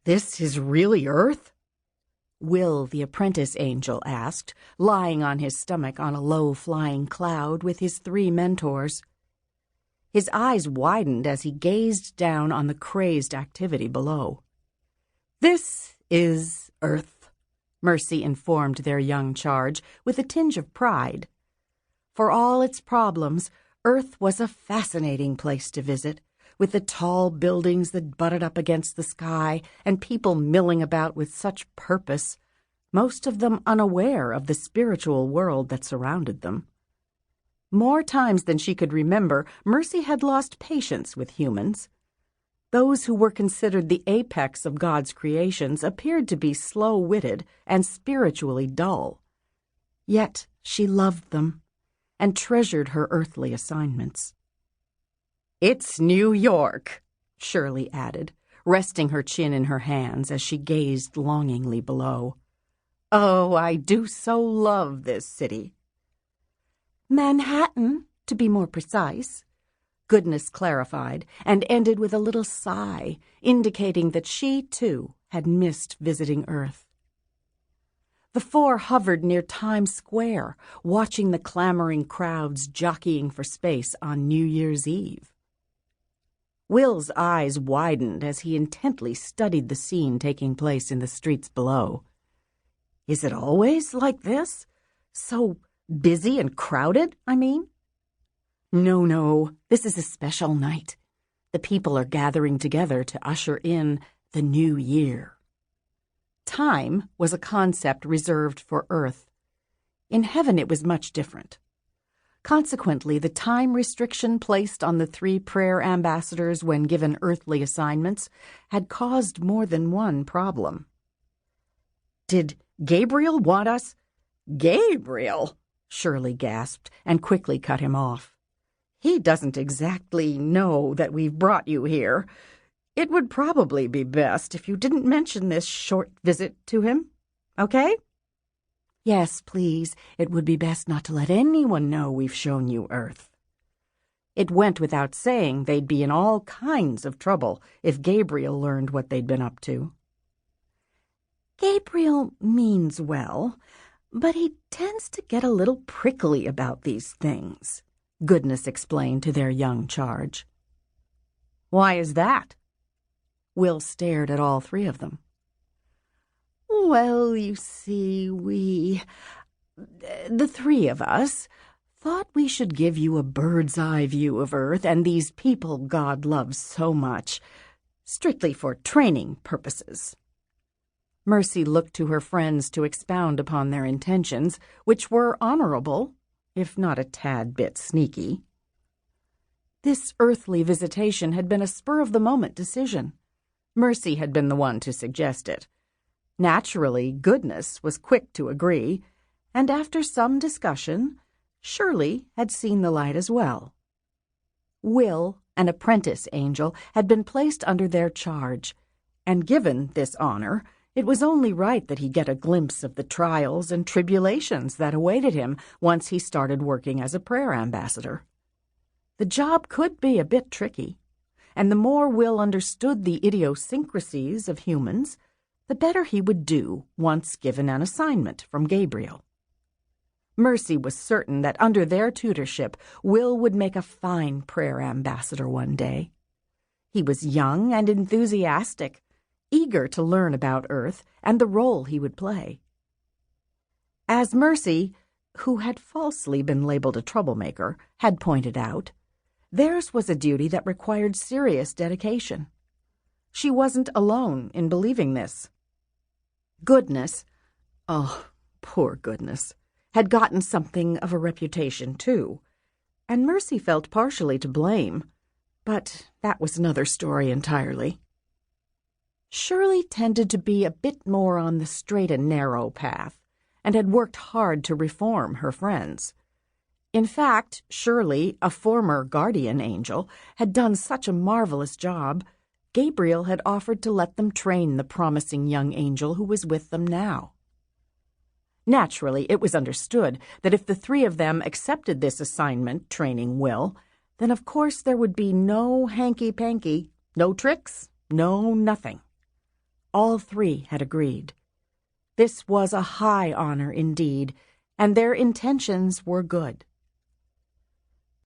This is really Earth? Will, the apprentice angel, asked, lying on his stomach on a low-flying cloud with his 3 mentors. His eyes widened as he gazed down on the crazed activity below. This is Earth, Mercy informed their young charge with a tinge of pride. For all its problems, Earth was a fascinating place to visit, with the tall buildings that butted up against the sky and people milling about with such purpose, most of them unaware of the spiritual world that surrounded them. More times than she could remember, Mercy had lost patience with humans. Those who were considered the apex of God's creations appeared to be slow-witted and spiritually dull. Yet she loved them and treasured her earthly assignments. "It's New York," Shirley added, resting her chin in her hands as she gazed longingly below. "Oh, I do so love this city." "Manhattan, to be more precise," Goodness clarified, and ended with a little sigh, indicating that she, too, had missed visiting Earth. The 4 hovered near Times Square, watching the clamoring crowds jockeying for space on New Year's Eve. Will's eyes widened as he intently studied the scene taking place in the streets below. "Is it always like this? So busy and crowded, I mean?" No, this is a special night. The people are gathering together to usher in the new year." Time was a concept reserved for Earth. In heaven it was much different. Consequently, the time restriction placed on the 3 prayer ambassadors when given earthly assignments had caused more than one problem. "Did Gabriel want us?" "Gabriel?" Shirley gasped and quickly cut him off. "He doesn't exactly know that we've brought you here. It would probably be best if you didn't mention this short visit to him, okay?" "Yes, please. It would be best not to let anyone know we've shown you Earth." It went without saying they'd be in all kinds of trouble if Gabriel learned what they'd been up to. "Gabriel means well, but he tends to get a little prickly about these things," Goodness explained to their young charge. "Why is that?" Will stared at all 3 of them. "Well, you see, the 3 of us, thought we should give you a bird's-eye view of Earth and these people God loves so much, strictly for training purposes." Mercy looked to her friends to expound upon their intentions, which were honorable, if not a tad bit sneaky. This earthly visitation had been a spur-of-the-moment decision. Mercy had been the one to suggest it. Naturally, Goodness was quick to agree, and after some discussion, Shirley had seen the light as well. Will, an apprentice angel, had been placed under their charge, and given this honor, it was only right that he get a glimpse of the trials and tribulations that awaited him once he started working as a prayer ambassador. The job could be a bit tricky, and the more Will understood the idiosyncrasies of humans, the better he would do once given an assignment from Gabriel. Mercy was certain that under their tutorship, Will would make a fine prayer ambassador one day. He was young and enthusiastic, eager to learn about Earth and the role he would play. As Mercy, who had falsely been labeled a troublemaker, had pointed out, theirs was a duty that required serious dedication. She wasn't alone in believing this. Goodness, oh, poor Goodness, had gotten something of a reputation too, and Mercy felt partially to blame, but that was another story entirely. Shirley tended to be a bit more on the straight and narrow path, and had worked hard to reform her friends. In fact, Shirley, a former guardian angel, had done such a marvelous job, Gabriel had offered to let them train the promising young angel who was with them now. Naturally, it was understood that if the 3 of them accepted this assignment, training Will, then of course there would be no hanky-panky, no tricks, no nothing. all three had agreed. This was a high honor indeed, and their intentions were good.